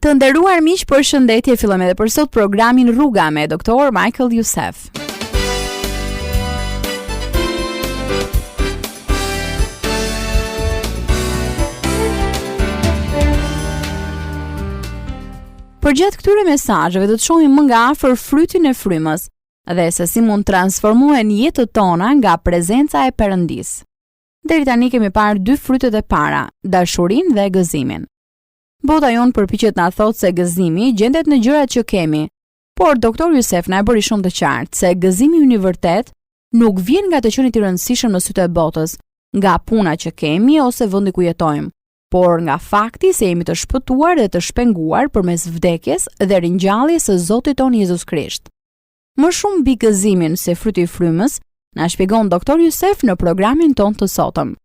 Të nderuar miq, përshëndetje, fillojmë edhe për sot programin Rruga me Dr. Michael Youssef. Përgjatë këtyre mesazheve do të shohim më nga afër frytin e frymës dhe se si mund transformohen jetët tona nga prezenca e Perëndis. Deri tani kemi parë dy frytet e para, dashurinë dhe gëzimin. Bota jonë përpiqet na thotë se gëzimi gjendet në gjërat që kemi, por Dr. Youssef na e bëri shumë të qartë se gëzimi i vërtet nuk vjen nga të qenit i rëndësishëm në sytë e botës, nga puna që kemi ose vendi ku jetojmë, por nga fakti se jemi të shpëtuar dhe të shpenguar përmes vdekjes dhe ringjalljes së Zotit tonë Jezus Krisht. Më shumë mbi gëzimin se fryti i frymës na shpjegon Dr. Youssef në programin tonë të sotëm.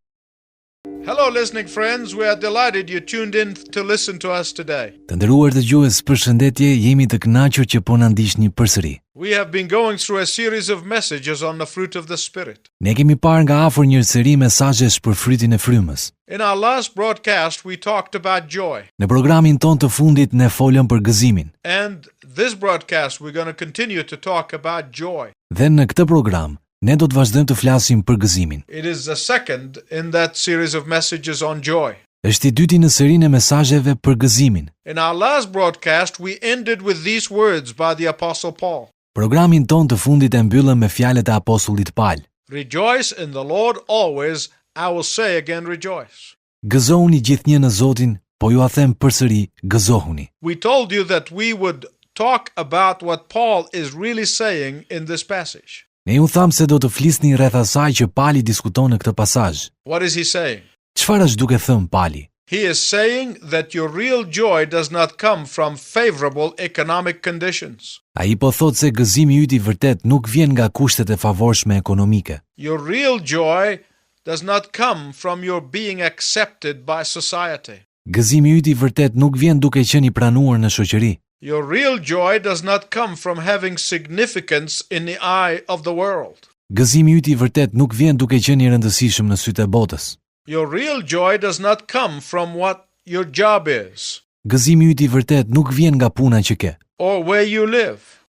Hello listening friends, we are delighted you tuned in to listen to us today. Të nderuar dëgjues, përshëndetje, jemi të kënaqur që po na ndiqni përsëri. We have been going through a series of messages on the fruit of the Spirit. Ne kemi parë nga afër një seri mesazhesh për frytin e frymës. In our last broadcast we talked about joy. Në programin ton të fundit ne folëm për gëzimin. And this broadcast we're going to continue to talk about joy. Dhe në këtë program ne do të vazhdojmë të flasim për gëzimin. It is the second in that series of messages on joy. Është i dyti në serinë e mesazheve për gëzimin. In our last broadcast we ended with these words by the Apostle Paul. Programin ton të fundit e mbyllëm me fjalët e apostullit Paul. Rejoice in the Lord always, I will say again rejoice. Gëzohuni gjithnjë në Zotin, po ju a them përsëri, gëzohuni. We told you that we would talk about what Paul is really saying in this passage. Ne ju tham se do të flisni rreth asaj që Pali diskuton në këtë pasazh. What is he saying? Çfarë është duke thënë Pali? He is saying that your real joy does not come from favorable economic conditions. Ai po thotë se gëzimi yt i vërtet nuk vjen nga kushtet e favorshme ekonomike. Your real joy does not come from your being accepted by society. Gëzimi yt i vërtet nuk vjen duke qenë i pranuar në shoqëri. Your real joy does not come from having significance in the eye of the world. Gëzimi yt i vërtet nuk vjen duke qenë i rëndësishëm në sytë e botës. Your real joy does not come from what your job is. Gëzimi yt i vërtet nuk vjen nga puna që ke, Or where you live.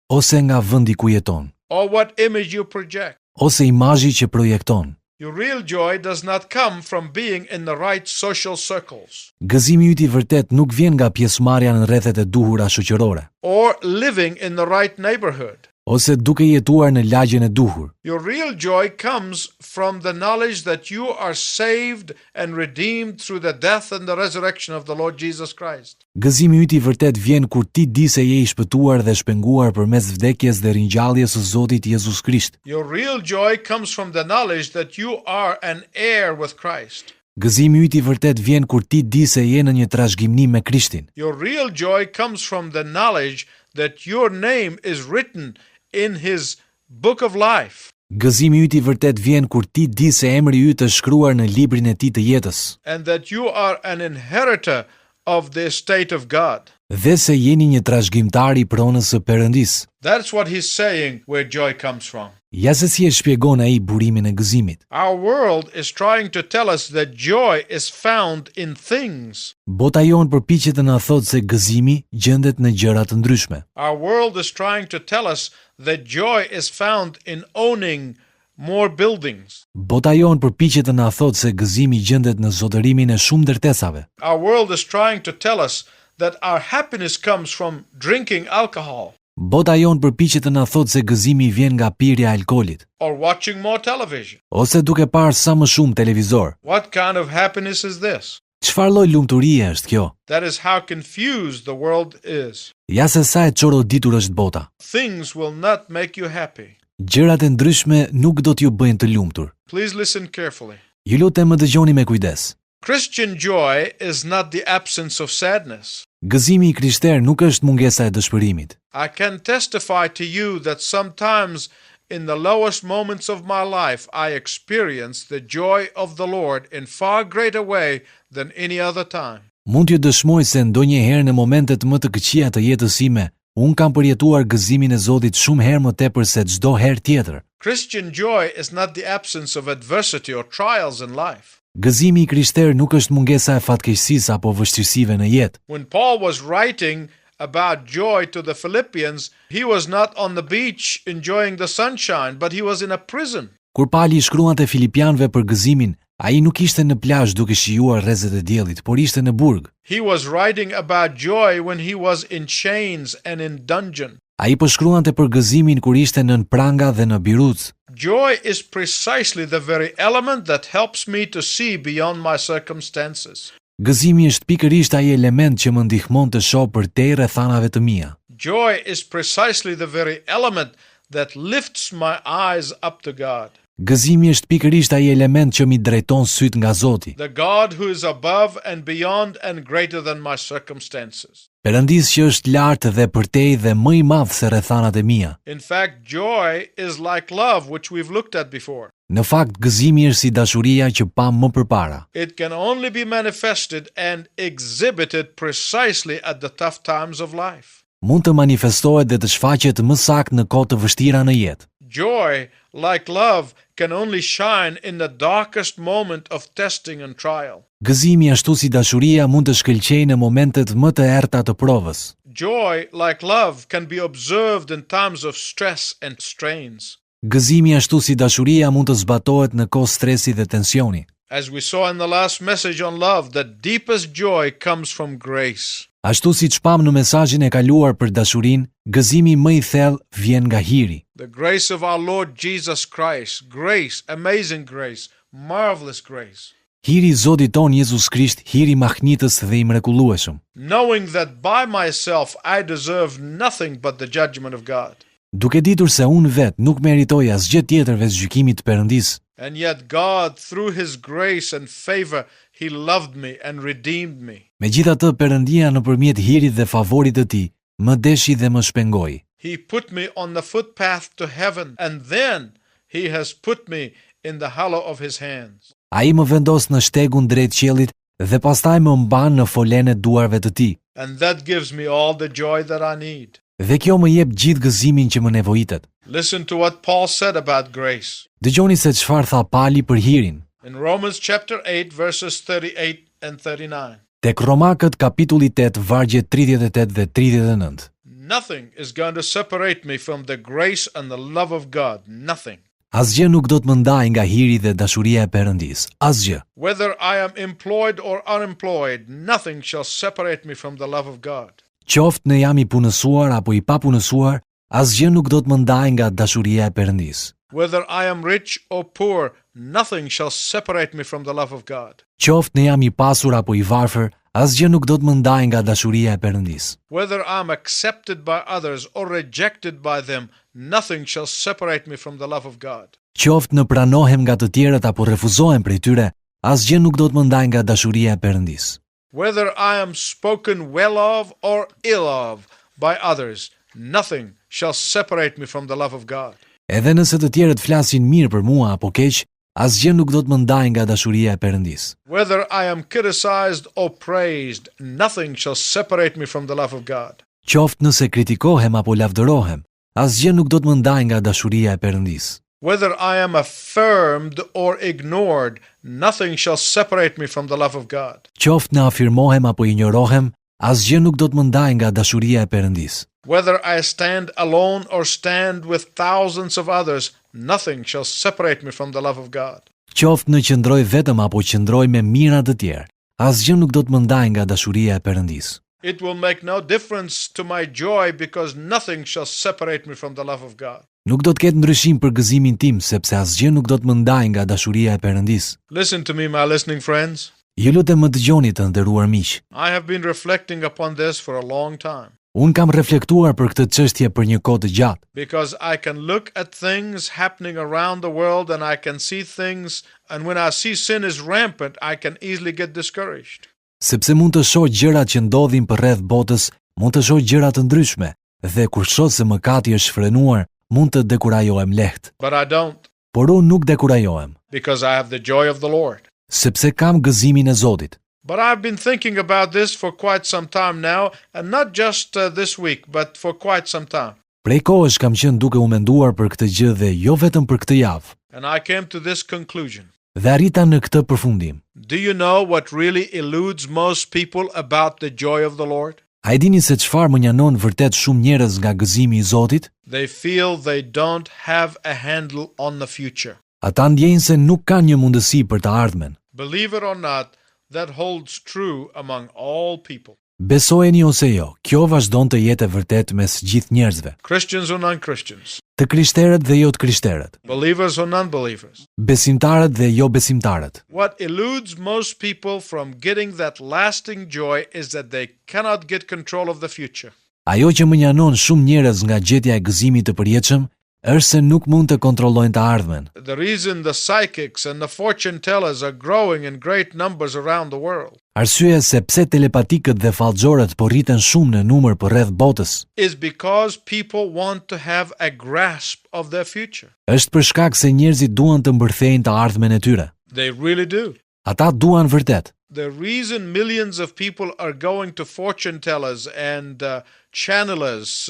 ose nga vendi ku jeton, Or what image you project. ose imazhi që projekton. Your real joy does not come from being in the right social circles. Gëzimi yt i vërtet nuk vjen nga pjesëmarrja në rrethet e duhura shoqërore, Or living in the right neighborhood. ose duke jetuar në lagjen e duhur. Your real joy comes from the knowledge that you are saved and redeemed through the death and the resurrection of the Lord Jesus Christ. Gëzimi yt i vërtet vjen kur ti di se je i shpëtuar dhe shpenguar përmes vdekjes dhe ringjalljes së Zotit Jezus Krisht. Your real joy comes from the knowledge that you are an heir with Christ. Gëzimi yt i vërtet vjen kur ti di se je në një trashëgimni me Krishtin. Your real joy comes from the knowledge that your name is written in his book of life. Gëzimi yt i vërtet vjen kur ti di se emri yt është shkruar në librin e tij të jetës, And that you are an inheritor of the estate of God. dhe se jeni një trashëgimtar i pronës së Perëndis. That's what he's saying where joy comes from. Ja se si e shpjegon ai burimin e gëzimit. Our world is trying to tell us that joy is found in things. Bota jon përpiqet të na thotë se gëzimi gjendet në gjëra të ndryshme. Our world is trying to tell us that joy is found in owning more buildings. Bota jon përpiqet të na thotë se gëzimi gjendet në zotërimin e shumë ndërtesave. Our world is trying to tell us that our happiness comes from drinking alcohol Bota jon përpiqet të na thotë se gëzimi vjen nga pirja e alkoolit, or watching more television. ose duke parë sa më shumë televizor. What kind of happiness is this? Çfarë lloj lumturie është kjo? That is how confused the world is. Ja se sa e çoroditur është bota. Things will not make you happy. Gjërat e ndryshme nuk do t'ju bëjnë të lumtur. Please listen carefully. Ju lutem më dëgjoni me kujdes. Christian joy is not the absence of sadness. Gëzimi i krishter nuk është mungesa e dëshpërimit. I can testify to you that sometimes in the lowest moments of my life I experience the joy of the Lord in far greater way than any other time. Mund t'ju dëshmoj se ndonjëherë në momentet më të këqija të jetës sime, Unë kam përjetuar gëzimin e Zotit shumë herë më tepër se çdo herë tjetër. Christian joy is not the absence of adversity or trials in life. Gëzimi i krishter nuk është mungesa e fatkeqësisë apo vështirësive në jetë. When Paul was writing about joy to the Philippians, he was not on the beach enjoying the sunshine, but he was in a prison. Kur Pali shkruante Filipianëve për gëzimin, ai nuk ishte në plazh duke shijuar rrezet e diellit, por ishte në burg. He was writing about joy when he was in chains and in dungeon. Ai po shkruante për gëzimin kur ishte nën pranga dhe në biruc. Joy is precisely the very element that helps me to see beyond my circumstances. Gëzimi është pikërisht ai element që më ndihmon të shoh përtej rrethanave të mia. Joy is precisely the very element that lifts my eyes up to God. Gëzimi është pikërisht ai element që mi drejton syt nga Zoti. The God who is above and beyond and greater than my circumstances. Perëndis që është lart dhe përtej dhe më i madh se rrethanat e mia. In fact, joy is like love, which we've looked at before. Në fakt, gëzimi është si dashuria që pam më përpara. It can only be manifested and exhibited precisely at the tough times of life. Mund të manifestohet dhe të shfaqet më saktë në kohë të vështira në jetë. Joy, like love, can only shine in the darkest moment of testing and trial. Gëzimi ashtu si dashuria mund të shkëlqejë në momentet më të errta të provës. Joy, like love, can be observed in times of stress and strains. Gëzimi ashtu si dashuria mund të zbatohet në kohë stresi dhe tensioni. As we saw in the last message on love, the deepest joy comes from grace. Ashtu si që pam në mesazhin e kaluar për dashurin, gëzimi më i thellë vjen nga hiri. The grace of our Lord Jesus Christ, grace, amazing grace, marvelous grace. Hiri i Zotit ton Jezus Krisht, hiri mahnitës dhe i mrekullueshëm. Knowing that by myself I deserve nothing but the judgment of God. Duke ditur se unë vetë nuk meritoj asgjë tjetër veç gjykimit të Perëndisë. And yet God, through His grace and favor, He loved me and redeemed me. Megjithatë, Perëndia nëpërmjet hirit dhe favorit të Tij, më deshi dhe më shpengoi. He put me on the footpath to heaven, and then He has put me in the hollow of His hands. Ai më vendos në shtegun drejt qiellit dhe pastaj më mban në folenë e duarve të Tij. And that gives me all the joy that I need. Dhe kjo më jep gjithë gëzimin që më nevojitet. Listen to what Paul said about grace. Dëgjoni se çfarë tha Pali për hirin. In Romans chapter 8, verses 38 and 39. Tek Romakët kapitulli 8, vargjet 38 dhe 39. Nothing is going to separate me from the grace and the love of God. Nothing. Asgjë nuk do të më ndajë nga hiri dhe dashuria e Perëndisë. Asgjë. Whether I am employed or unemployed, nothing shall separate me from the love of God. Qoftë në jam i punësuar apo i papunësuar, asgjë nuk do të më ndajë nga dashuria e Perëndisë. Whether I am rich or poor, nothing shall separate me from the love of God. Qoftë në jam i pasur apo i varfër, asgjë nuk do të më ndajë nga dashuria e Perëndisë. Whether I am accepted by others or rejected by them, nothing shall separate me from the love of God. Qoftë në pranohem nga të tjerët apo refuzohem prej tyre, asgjë nuk do të më ndajë nga dashuria e Perëndisë. Whether I am spoken well of or ill of by others, nothing shall separate me from the love of God. Edhe nëse të tjerët flasin mirë për mua apo keq, asgjë nuk do të më ndajë nga dashuria e Perëndisë. Whether I am criticized or praised, nothing shall separate me from the love of God. Qoftë nëse kritikohem apo lavdërohem, asgjë nuk do të më ndajë nga dashuria e Perëndisë. Whether I am affirmed or ignored, nothing shall separate me from the love of God. Qoftë në afirmohem apo injorohem, asgjë nuk do të më ndajë nga dashuria e Perëndisë. Whether I stand alone or stand with thousands of others, nothing shall separate me from the love of God. Qoftë në qëndroj vetëm apo qëndroj me mira të tjerë, asgjë nuk do të më ndajë nga dashuria e Perëndisë. It will make no difference to my joy because nothing shall separate me from the love of God. Nuk do të ketë ndryshim për gëzimin tim sepse asgjë nuk do të më ndajë nga dashuria e Perëndisë. Listen to me, my listening friends. Ju lutem më dëgjoni të nderuar miq. I have been reflecting upon this for a long time. Unë kam reflektuar për këtë çështje për një kohë të gjatë. Because I can look at things happening around the world and I can see things, and when I see sin is rampant, I can easily get discouraged. Sepse mund të shoh gjërat që ndodhin përreth botës, mund të shoh gjëra të ndryshme, dhe kur shoh se mëkati është frenuar, mund të dekurajohem lehtë. But I don't, Por unë nuk dekurajohem, because I have the joy of the Lord. sepse kam gëzimin e Zotit. But I've been thinking about this for quite some time now, and not just this week, but for quite some time. Prej kohësh kam qenë duke u menduar për këtë gjë dhe jo vetëm për këtë javë. And I came to this conclusion. Dhe arrita në këtë përfundim. Do you know what really eludes most people about the joy of the Lord? A e dini se çfarë më njanon vërtet shumë njerëz nga gëzimi i Zotit? They feel they don't have a handle on the future. Ata ndjejnë se nuk kanë një mundësi për të ardhmen. Believe it or not, that holds true among all people. Besojeni ose jo, kjo vazhdon të jetë e vërtet mes gjithë njerëzve. Christians or non-Christians. Të krishterët dhe jo të krishterët. Believers or non-believers. Besimtarët dhe jo besimtarët. What eludes most people from getting that lasting joy is that they cannot get control of the future. Ajo që më njanon shumë njerëz nga gjetja e gëzimit të përjetshëm është se nuk mund të kontrollojnë të ardhmen. The reason the psychics and the fortune tellers are growing in great numbers around the world Arsyeja se pse telepatikët dhe fallxorët po rriten shumë në numër përreth botës is because people want to have a grasp of their future. është për shkak se njerëzit duan të mbërthejnë të ardhmen e tyre. They really do. Ata duan vërtet. The reason millions of people are going to fortune tellers and channelers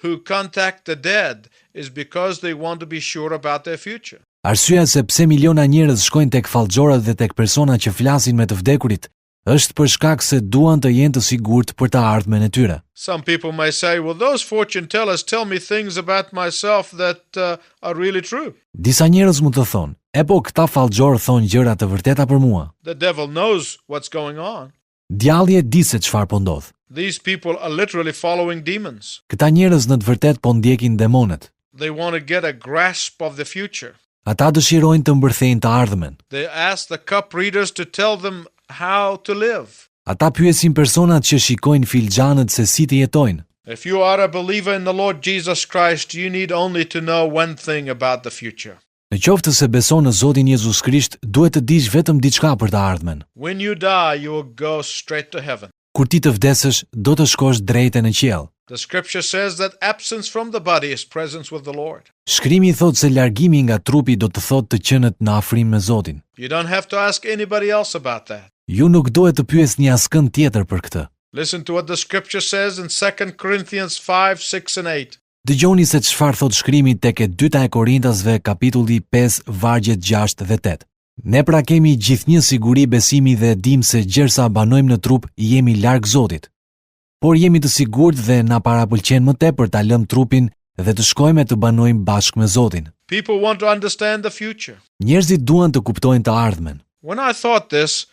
who contact the dead is because they want to be sure about their future. Arsyeja se pse miliona njerëz shkojnë tek fallxorët dhe tek persona që flasin me të vdekurit është për shkak se duan të jenë të sigurt për të ardhmen e tyre. Some people may say, well, those fortune tellers tell me things about myself that are really true. Disa njerëz mund të thonë, e po këta fallxorë thonë gjëra të vërteta për mua. The devil knows what's going on. Djalli e di se çfarë po ndodh. These people are literally following demons. Këta njerëz në të vërtet po ndjekin demonet. They want to get a grasp of the future. Ata dëshirojnë të mbërthejnë të ardhmen. They ask the cup readers to tell them how to live. Ata pyesin personat që shikojnë filxhanët se si të jetojnë. If you are a believer in the Lord Jesus Christ, you need only to know one thing about the future. Në qoftë se beson në Zotin Jezus Krisht, duhet të dish vetëm diçka për të ardhmen. When you die, you will go straight to heaven. Kur ti të vdesësh, do të shkosh drejt në qiell. The scripture says that absence from the body is presence with the Lord. Shkrimi thot se largimi nga trupi do të thotë të qenet në afrim me Zotin. You don't have to ask anybody else about that. Ju nuk duhet të pyesni askënd tjetër për këtë. Listen to what the scripture says in 2 Corinthians 5, 6 and 8. Dëgjoni se çfarë thot shkrimi tek e 2 Korintasve kapitulli 5 vargjet 6 dhe 8. Ne pra kemi gjithnjë siguri besimi dhe dim se gjersa banojmë në trup jemi larg Zotit. Por jemi të sigurt dhe na parapëlqen më tepër ta lëm trupin dhe të shkojmë të banojmë bashkë me Zotin. People want to understand the future. Njerëzit duan të kuptojnë të ardhmen. When I thought this,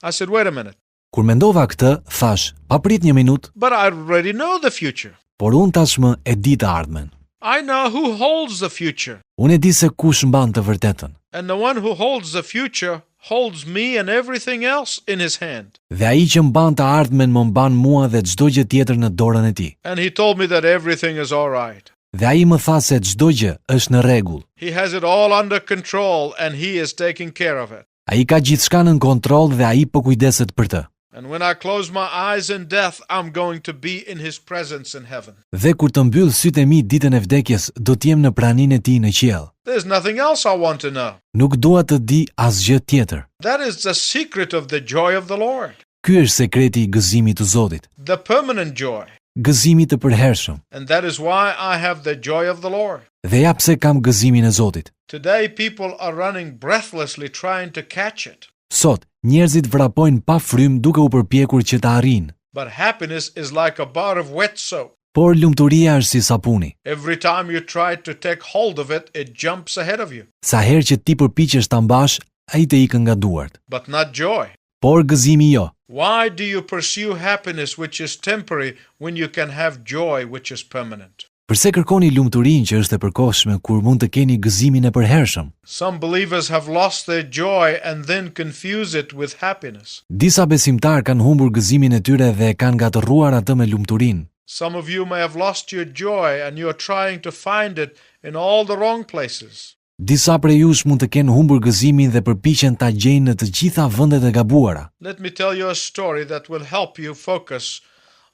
I said, wait a minute. Kur mendova këtë, thash, paprit një minutë, But I already know the future. por unë tashmë e di të ardhmen. I know who holds the future. Unë e di se kush mban të vërtetën. And the one who holds the future holds me and everything else in his hand. Dhe ai që mban të ardhmen më mban mua dhe çdo gjë tjetër në dorën e tij. And he told me that everything is all right. Dhe ai më tha se çdo gjë është në rregull. He has it all under control and he is taking care of it. Ai ka gjithçka në kontroll dhe ai po kujdeset për të. And when I close my eyes in death, I'm going to be in his presence in heaven. Dhe kur të mbyll sytë e mi ditën e vdekjes, do të jem në praninë e tij në qiell. There's nothing else I want to know. Nuk dua të di asgjë tjetër. That is the secret of the joy of the Lord. Ky është sekreti i gëzimit të Zotit, The permanent joy. gëzimi të përhershëm. And that is why I have the joy of the Lord. Dhe ja pse kam gëzimin e Zotit. Today people are running breathlessly trying to catch it. Sot, njerëzit vrapojnë pa frym duke u përpjekur që ta arrijnë. But happiness is like a bar of wet soap. Por lumturia është si sapuni. Every time you try to take hold of it, it jumps ahead of you. Sa herë që ti përpiqesh ta mbash, ai të ikën nga duart. But not joy. Por gëzimi jo. Why do you pursue happiness which is temporary when you can have joy which is permanent? Përse kërkoni lumturinë që është e përkohshme kur mund të keni gëzimin e përhershëm? Some believers have lost their joy and then confuse it with happiness. Disa besimtar kanë humbur gëzimin e tyre dhe kanë gatërruar atë me lumturinë. Some of you may have lost your joy and you're trying to find it in all the wrong places. Disa prej jush mund të kenë humbur gëzimin dhe përpiqen ta gjejnë në të gjitha vendet e gabuara. Let me tell you a story that will help you focus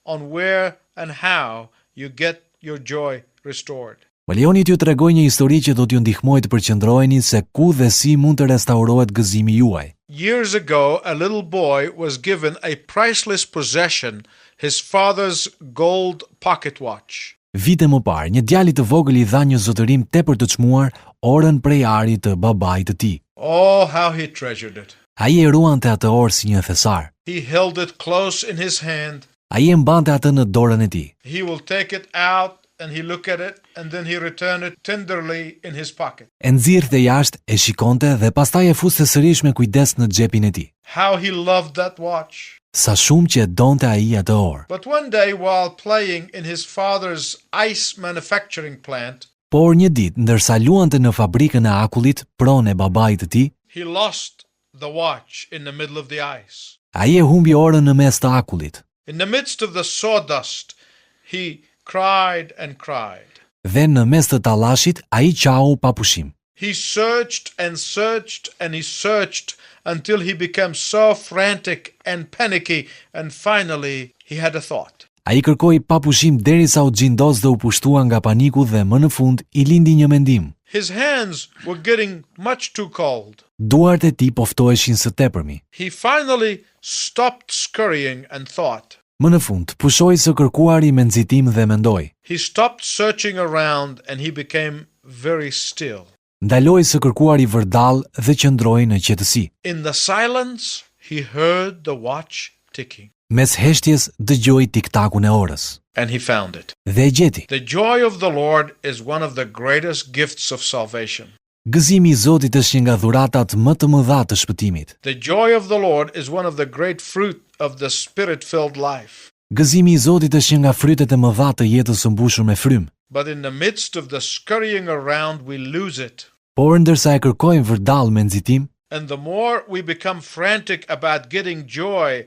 on where and how you get your joy restored. Më lejoni t'ju tregoj një histori që do t'ju ndihmojë të përqendroheni se ku dhe si mund të restaurohet gëzimi juaj. Years ago, a little boy was given a priceless possession, his father's gold pocket watch. Vite më parë, një djalë i të vogël i dha një zotërim tepër të çmuar, orën prej arit të babait të tij. Oh, how he treasured it. Ai e ruante atë orë si një thesar. He held it close in his hand. Ai e mbante atë në dorën e tij. He will take it out and he look at it and then he return it tenderly in his pocket. E nxirrte jashtë, e shikonte dhe pastaj e fuste sërish me kujdes në xhepin e tij. How he loved that watch. Sa shumë që e donte ai atë orë. But one day while playing in his father's ice manufacturing plant, Por një ditë, ndërsa luante në fabrikën e akullit, pronë e babait të tij, he lost the watch in the middle of the ice. ai e humbi orën në mes të akullit. In the midst of the sawdust, he cried and cried. Dhe në mes të tallashit, ai qau pa pushim. He searched and searched and he searched until he became so frantic and panicky, and finally he had a thought. Ai kërkoi pa pushim derisa u xhindos dhe u pushtua nga paniku dhe më në fund i lindi një mendim. His hands were getting much too cold. Duart e tij poftoheshin së tepërmi. He finally stopped scurrying and thought. Më në fund, pushoi së kërkuari me nxitim dhe mendoi. He stopped searching around and he became very still. Ndaloi së kërkuari vërdall dhe qëndroi në qetësi. In the silence, he heard the watch ticking. Mes heshtjes dëgjoi tiktakun e orës And he found it. dhe e gjeti. The joy of the Lord is one of the greatest gifts of salvation. Gëzimi i Zotit është një nga dhuratat më të mëdha të shpëtimit. The joy of the Lord is one of the great fruit of the Spirit-filled life. Gëzimi i Zotit është një nga frytet e mëdha të jetës së mbushur me frym. But in the midst of the scurrying around, we lose it. Por ndërsa e kërkojmë vërdall me nxitim, And the more we become frantic about getting joy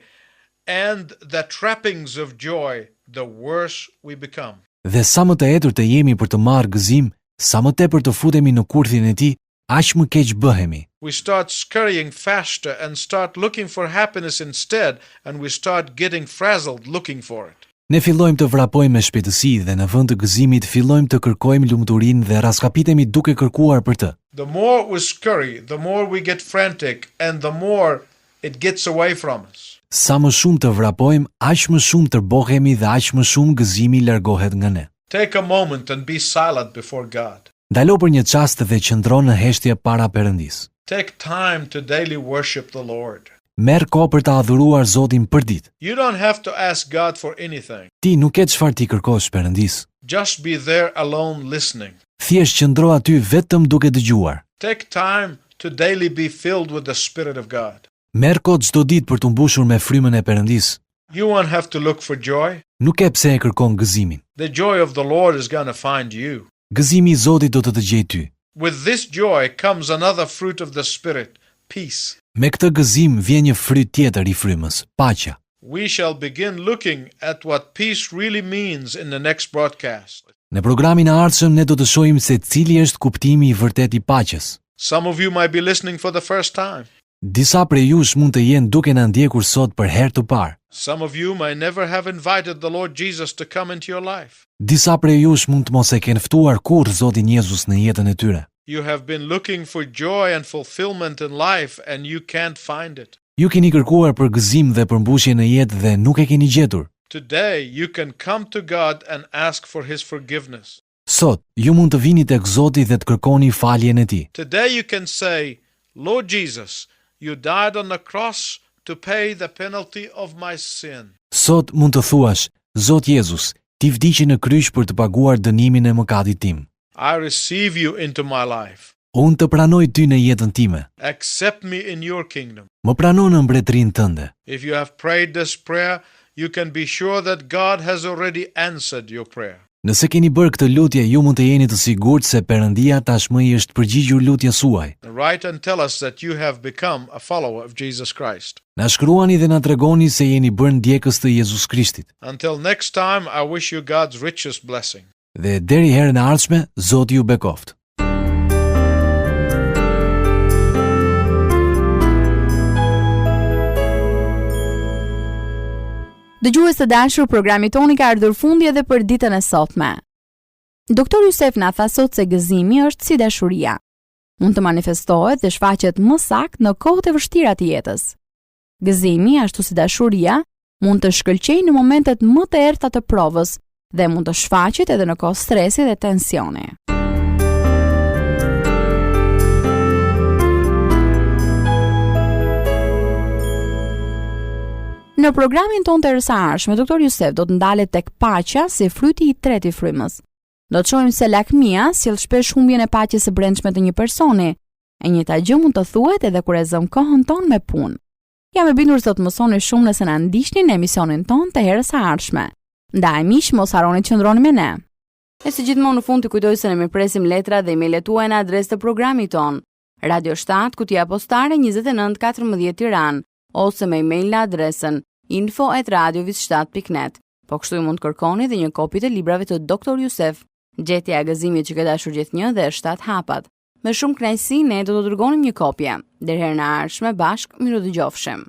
and the trappings of joy, the worse we become. dhe sa më të etur të jemi për të marrë gëzim, sa më tepër të futemi në kurthin e tij, aq më keq bëhemi. We start scurrying faster and start looking for happiness instead, and we start getting frazzled looking for it. Ne fillojmë të vrapojmë me shpejtësi dhe në vend të gëzimit fillojmë të kërkojmë lumturinë dhe raskapitemi duke kërkuar për të. The more we scurry, the more we get frantic, and the more it gets away from us. Sa më shumë të vrapojmë, aq më shumë tërbohemi dhe aq më shumë gëzimi largohet nga ne. Take a moment and be silent before God. Ndalo për një çast dhe qëndro në heshtje para Perëndis. Take time to daily worship the Lord. Merr kohë për të adhuruar Zotin përdit. You don't have to ask God for anything. Ti nuk ke çfarë ti kërkosh Perëndis. Just be there alone listening. Thjesht qëndro aty vetëm duke dëgjuar. Take time to daily be filled with the Spirit of God. Merr kohë çdo ditë për të mbushur me frymën e Perëndis. You won't have to look for joy. Nuk e pse e kërkon gëzimin. The joy of the Lord is going to find you. Gëzimi i Zotit do të të gjejë ty. With this joy comes another fruit of the Spirit, peace. Me këtë gëzim vjen një fryt tjetër i frymës, paqja. We shall begin looking at what peace really means in the next broadcast. Në programin e ardhshëm ne do të shohim se cili është kuptimi i vërtet i paqes. Some of you might be listening for the first time. Disa prej jush mund të jenë duke na ndjekur sot për herë të parë. Some of you may never have invited the Lord Jesus to come into your life. Disa prej jush mund të mos e kenë ftuar kurrë Zotin Jezus në jetën e tyre. You have been looking for joy and fulfillment in life and you can't find it. Ju keni kërkuar për gëzim dhe përmbushje në jetë dhe nuk e keni gjetur. Today you can come to God and ask for His forgiveness. Sot, ju mund të vini tek Zoti dhe të kërkoni faljen e Tij. Today you can say, Lord Jesus, you died on the cross to pay the penalty of my sin. Sot mund të thuash, Zot Jezus, ti vdiqe në kryq për të paguar dënimin e mëkatit tim. I receive you into my life. Unë të pranoj ty në jetën time. Accept me in your kingdom. Më prano në mbretërinë tënde. If you have prayed this prayer, you can be sure that God has already answered your prayer. Nëse keni bërë këtë lutje, ju mund të jeni të sigurt se Perëndia tashmë i është përgjigjur lutjes suaj. Write and tell us that you have become a follower of Jesus Christ. Na shkruani dhe na tregoni se jeni bërë ndjekës të Jezus Krishtit. Until next time, I wish you God's richest blessing. Dhe deri herën e ardhshme, Zoti ju bekoft. Dëgjues të dashur, programi toni ka ardhur fundi edhe për ditën e sotme. Doktor Yusef na tha sot se gëzimi është si dashuria. Mund të manifestohet dhe shfaqet më saktë në kohët e vështira të jetës. Gëzimi, ashtu si dashuria, mund të shkëlqejë në momentet më të errta të provës dhe mund të shfaqet edhe në kohë stresi dhe tensioni. Në programin tonë të erësarshme, Dr. Jusef do të ndalet tek paqja si fryti i tretë i frymës. Do të shohim se lakmia sjell shpesh humbjen e paqes së brendshme të një personi. E njëjta gjë mund të thuhet edhe kur e zëm kohën tonë me punë. Jam e bindur se do të mësoni shumë nëse na ndiqni në emisionin tonë të herës së ardhshme. Ndaj miq, mos harroni të qëndroni me ne. E si gjithmonë në fund të kujtoj se ne presim letra dhe emailët tuaja në adresë të programit tonë. Radio 7, Kutia Postare 2914 Tiranë, ose me email në adresën info@radiovis7.net. Po kështu ju mund të kërkoni dhe një kopje të librave të Dr. Jusef, Gjetja e gëzimit që ke dashur gjithnjë dhe 7 hapat. Me shumë kënaqësi ne do të dërgonim një kopje. Deri herën e ardhshme bashkë, miru dëgjofshim.